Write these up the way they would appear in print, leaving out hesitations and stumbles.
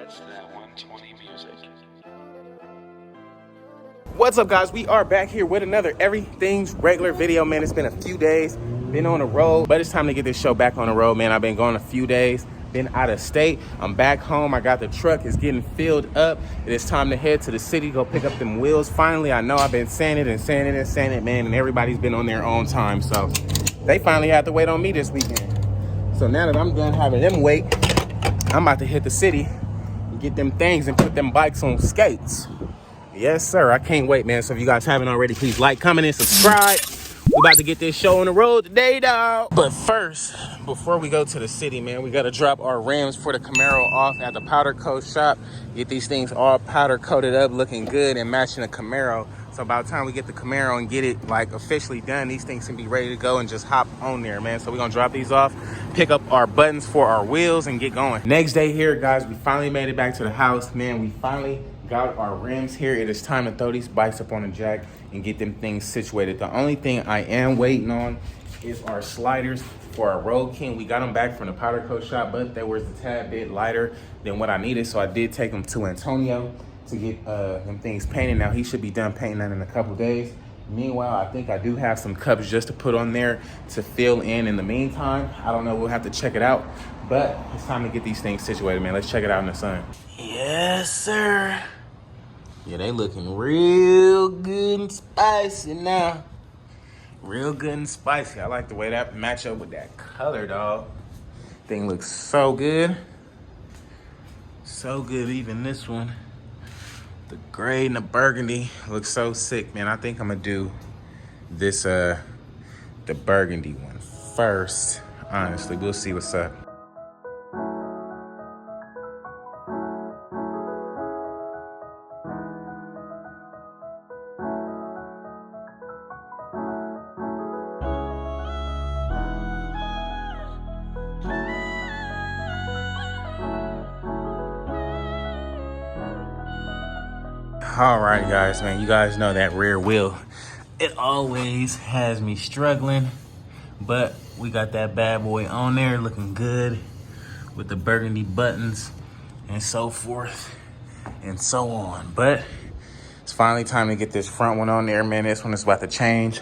That's that 120 music. What's up, guys? We are back here with another Everything's Regular video, man. It's been a few days, been on the road, but it's time to get this show back on the road, man. I've been gone a few days, been out of state. I'm back home. I got the truck, it's getting filled up. It is time to head to the city, go pick up them wheels. Finally, I know I've been saying it, man, and everybody's been on their own time, so they finally had to wait on me this weekend. So now that I'm done having them wait, I'm about to hit the city and get them things and put them bikes on skates. Yes, sir. I can't wait, man. So if you guys haven't already, please like, comment, and subscribe. We're about to get this show on the road today, dog. But first, before we go to the city, man, we got to drop our rims for the Camaro off at the powder coat shop. Get these things all powder coated up, looking good and matching the Camaro. So by the time we get the Camaro and get it like officially done, these things can be ready to go and just hop on there, man. So we're going to drop these off, pick up our buttons for our wheels, and get going. Next day here, guys, we finally made it back to the house, man. We finally got our rims here. It is time to throw these bikes up on the jack and get them things situated. The only thing I am waiting on is our sliders for our Road King. We got them back from the powder coat shop, but they were a tad bit lighter than what I needed, so I did take them to Antonio to get them things painted. Now he should be done painting that in a couple days. Meanwhile, I think I do have some cups just to put on there to fill in the meantime. I don't know, we'll have to check it out, but it's time to get these things situated, man. Let's check it out in the sun. Yes, sir. Yeah, they looking real good and spicy now. Real good and spicy. I like the way that match up with that color, dog. Thing looks so good. So good, even this one. The gray and the burgundy looks so sick, man. I think I'm gonna do this, the burgundy one first. Honestly, we'll see what's up. All right, guys, man, you guys know that rear wheel, it always has me struggling, but we got that bad boy on there looking good with the burgundy buttons and so forth and so on. But it's finally time to get this front one on there, man. This one is about to change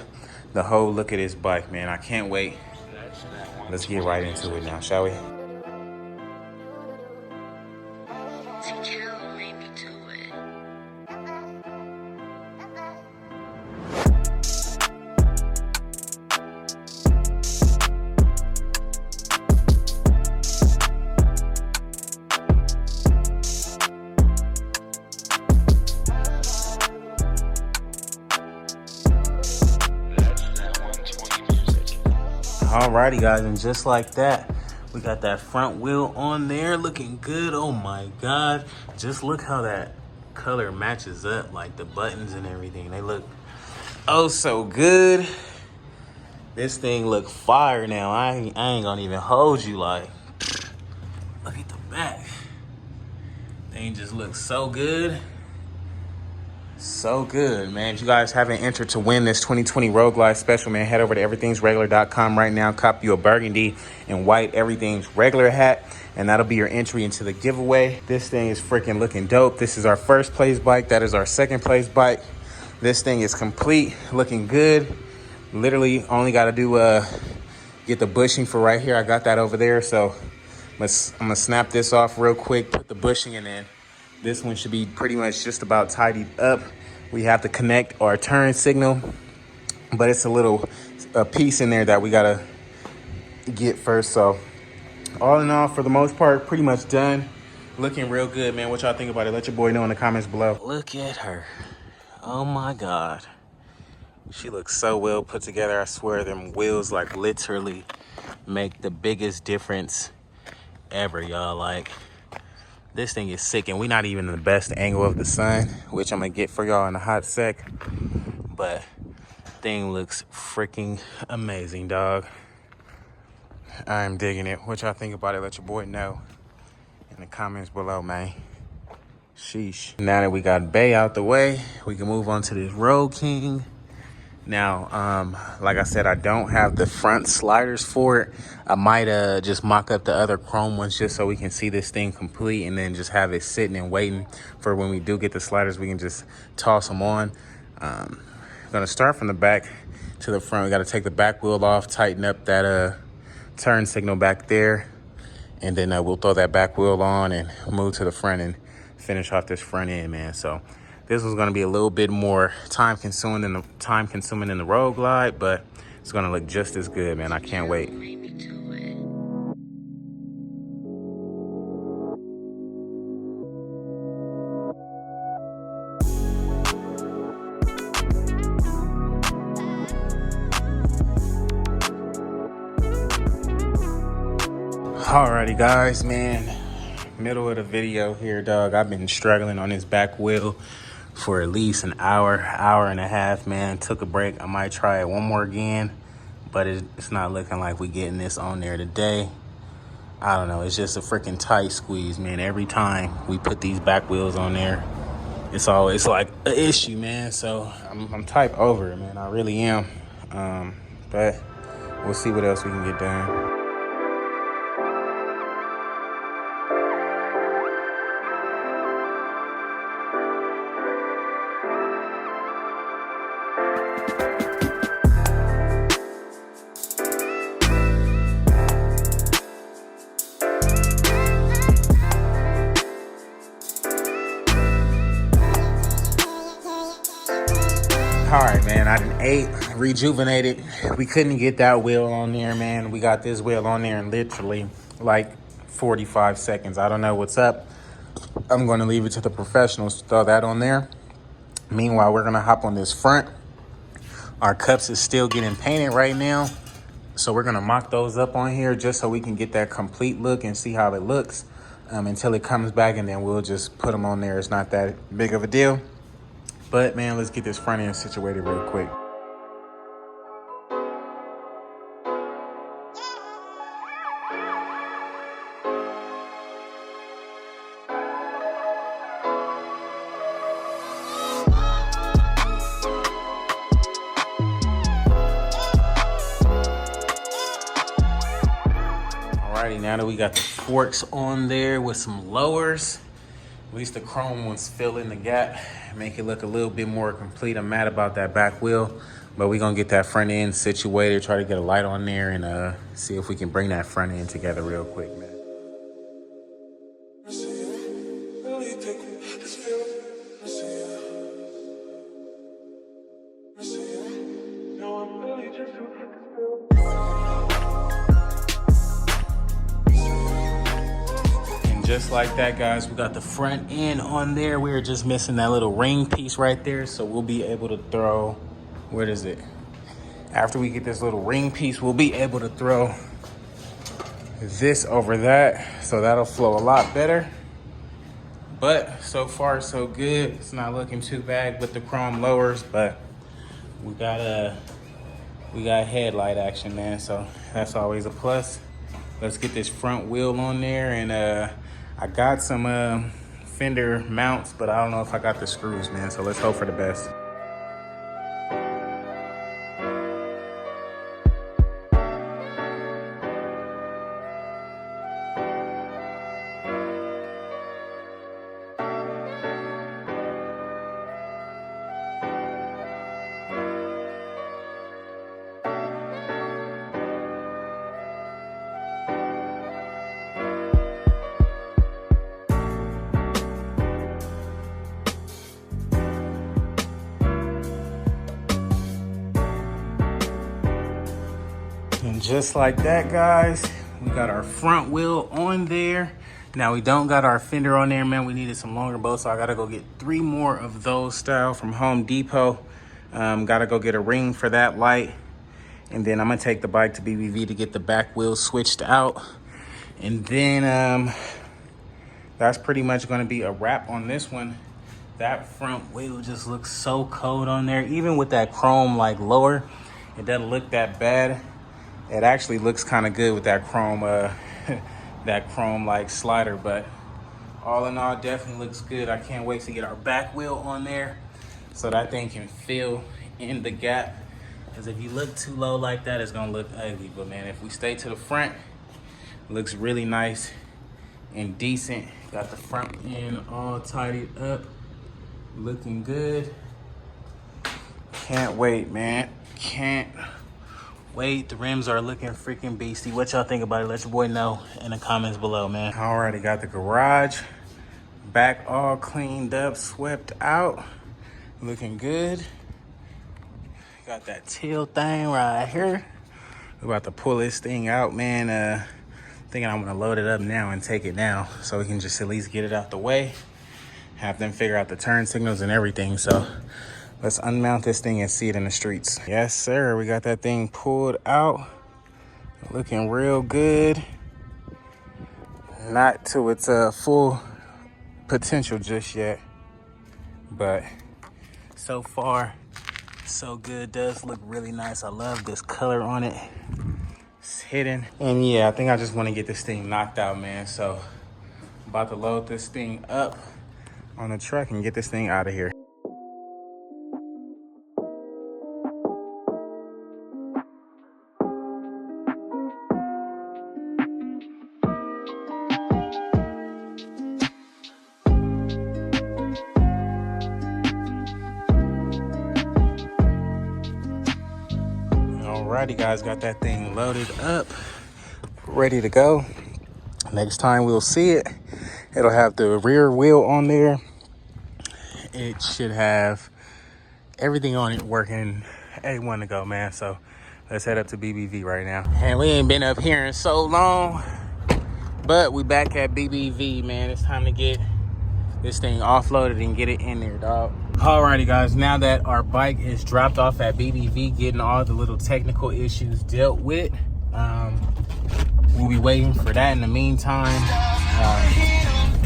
the whole look of this bike, man. I can't wait. Let's get right into it now, shall we? Alrighty, guys, and just like that, we got that front wheel on there looking good. Oh my God, just look how that color matches up, like the buttons and everything. They look oh so good. This thing look fire now. I ain't gonna even hold you, like, look at the back. Thing just looks so good. So good, man. If you guys haven't entered to win this 2020 Road Glide special, man, head over to everythingsregular.com right now. Cop you a burgundy and white Everything's Regular hat, and that'll be your entry into the giveaway. This thing is freaking looking dope. This is our first place bike. That is our second place bike. This thing is complete, looking good. Literally only got to do get the bushing for right here. I got that over there, so I'm gonna snap this off real quick, put the bushing in there. This one should be pretty much just about tidied up. We have to connect our turn signal, but it's a piece in there that we gotta get first. So all in all, for the most part, pretty much done. Looking real good, man. What y'all think about it? Let your boy know in the comments below. Look at her. Oh my God. She looks so well put together. I swear them wheels like literally make the biggest difference ever, y'all. Like, this thing is sick, and we're not even in the best angle of the sun, which I'm gonna get for y'all in a hot sec. But thing looks freaking amazing, dog. I'm digging it. What y'all think about it? Let your boy know in the comments below, man. Sheesh. Now that we got Bay out the way, we can move on to this Road King. Now, like I said, I don't have the front sliders for it. I might just mock up the other chrome ones just so we can see this thing complete, and then just have it sitting and waiting for when we do get the sliders, we can just toss them on. Gonna start from the back to the front. We got to take the back wheel off, tighten up that turn signal back there, and then we'll throw that back wheel on and move to the front and finish off this front end, man. So this was going to be a little bit more time consuming in the road glide, but it's going to look just as good, man. I can't wait. Alrighty guys, man, middle of the video here, dog. I've been struggling on this back wheel for at least an hour and a half, man. Took a break. I might try it one more again, but it's not looking like we getting this on there today. I don't know, it's just a freaking tight squeeze, man. Every time we put these back wheels on there, it's like an issue, man. So I'm type over it, man. I really am. But we'll see what else we can get done. All right, man, I done ate, rejuvenated. We couldn't get that wheel on there, man. We got this wheel on there in literally like 45 seconds. I don't know what's up. I'm going to leave it to the professionals to throw that on there. Meanwhile, we're going to hop on this front. Our cups is still getting painted right now, so we're going to mock those up on here just so we can get that complete look and see how it looks until it comes back, and then we'll just put them on there. It's not that big of a deal. But, man, let's get this front end situated real quick. Alrighty, now that we got the forks on there with some lowers, at least the chrome ones fill in the gap, make it look a little bit more complete. I'm mad about that back wheel, but we're gonna get that front end situated, try to get a light on there, and see if we can bring that front end together real quick, man. Just like that, guys, we got the front end on there. We were just missing that little ring piece right there, so we'll be able to throw, where is it? After we get this little ring piece, we'll be able to throw this over that, so that'll flow a lot better. But so far so good. It's not looking too bad with the chrome lowers, but we got headlight action, man, so that's always a plus. Let's get this front wheel on there, and I got some fender mounts, but I don't know if I got the screws, man, so let's hope for the best. And just like that, guys, we got our front wheel on there. Now we don't got our fender on there, man. We needed some longer bolts, so I gotta go get 3 more of those style from Home Depot. Gotta go get a ring for that light. And then I'm gonna take the bike to BBV to get the back wheel switched out. And then that's pretty much gonna be a wrap on this one. That front wheel just looks so cold on there. Even with that chrome like lower, it doesn't look that bad. It actually looks kind of good with that chrome that chrome like slider, but all in all, definitely looks good. I can't wait to get our back wheel on there so that thing can fill in the gap Because if you look too low like that, it's gonna look ugly. But man, if we stay to the front, it looks really nice and decent. Got the front end all tidied up, looking good. Can't wait, man. Can't wait. The rims are looking freaking beastie. What y'all think about it? Let your boy know in the comments below, man. I already got the garage back all cleaned up, swept out, looking good. Got that teal thing right here. We're about to pull this thing out, man. Thinking I'm gonna load it up now and take it now so we can just at least get it out the way. Have them figure out the turn signals and everything. So let's unmount this thing and see it in the streets. Yes, sir. We got that thing pulled out. Looking real good. Not to its full potential just yet. But so far, so good. Does look really nice. I love this color on it. It's hidden. And yeah, I think I just want to get this thing knocked out, man. So about to load this thing up on the truck and get this thing out of here. Alrighty guys, got that thing loaded up, ready to go. Next time we'll see it, it'll have the rear wheel on there. It should have everything on it working A1 to go, man. So let's head up to BBV right now. And we ain't been up here in so long, but we back at BBV, man. It's time to get this thing offloaded and get it in there, dog. Alrighty guys, now that our bike is dropped off at BBV, getting all the little technical issues dealt with, we'll be waiting for that. In the meantime,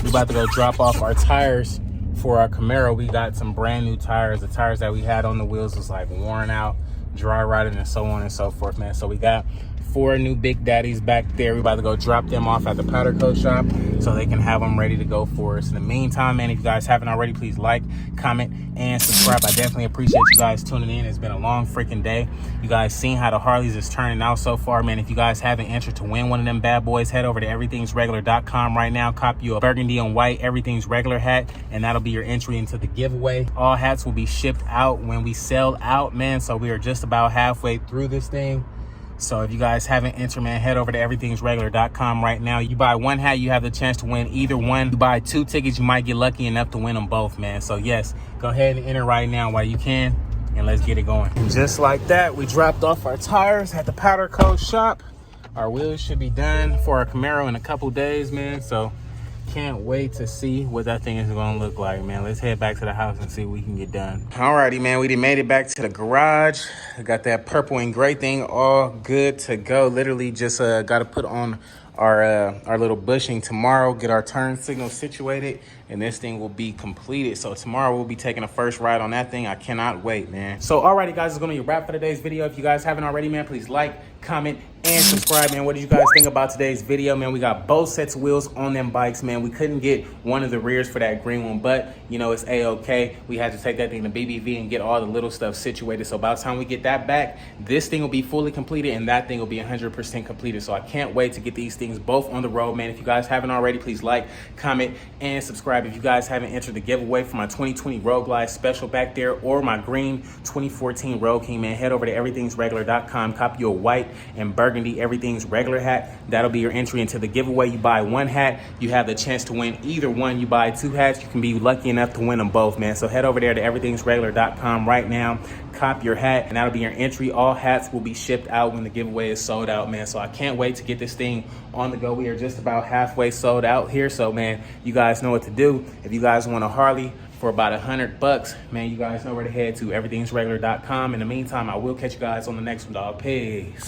we're about to go drop off our tires for our Camaro. We got some brand new tires. The tires that we had on the wheels was like worn out, dry rotted, and so on and so forth, man. So we got 4 new Big Daddies back there. We about to go drop them off at the powder coat shop so they can have them ready to go for us. In the meantime, man, if you guys haven't already, please like, comment, and subscribe. I definitely appreciate you guys tuning in. It's been a long freaking day. You guys seen how the Harleys is turning out so far, man. If you guys haven't entered to win one of them bad boys, head over to everythingsregular.com right now. Cop you a burgundy and white Everything's Regular hat, and that'll be your entry into the giveaway. All hats will be shipped out when we sell out, man. So we are just about halfway through this thing. So if you guys haven't entered, man, head over to everythingsregular.com right now. You buy 1 hat, you have the chance to win either one. You buy 2 tickets, you might get lucky enough to win them both, man. So yes, go ahead and enter right now while you can, and let's get it going. And just like that, we dropped off our tires at the powder coat shop. Our wheels should be done for our Camaro in a couple days, man. So can't wait to see what that thing is gonna look like, man. Let's head back to the house and see what we can get done. Alrighty, man, we done made it back to the garage. I got that purple and gray thing all good to go. Literally just got to put on our little bushing tomorrow, get our turn signal situated, and this thing will be completed. So tomorrow we'll be taking a first ride on that thing. I cannot wait, man. So alrighty guys, it's gonna be a wrap for today's video. If you guys haven't already, man, please like, comment, and subscribe, man. What did you guys think about today's video, man? We got both sets of wheels on them bikes, man. We couldn't get one of the rears for that green one, but you know, it's a-okay. We had to take that thing to BBV and get all the little stuff situated. So by the time we get that back, this thing will be fully completed and that thing will be 100% completed. So I can't wait to get these things both on the road, man. If you guys haven't already, please like, comment, and subscribe. If you guys haven't entered the giveaway for my 2020 Road Glide special back there or my green 2014 Road King, man, head over to everythingsregular.com, copy your white and burgundy Everything's Regular hat. That'll be your entry into the giveaway. You buy 1 hat, you have the chance to win either one. You buy 2 hats, you can be lucky enough to win them both, man. So head over there to everythingsregular.com right now, cop your hat, and that'll be your entry. All hats will be shipped out when the giveaway is sold out, man. So I can't wait to get this thing on the go. We are just about halfway sold out here. So man, you guys know what to do. If you guys want a Harley for about $100, man, you guys know where to head to, everythingsregular.com. In the meantime, I will catch you guys on the next one, dog. Peace.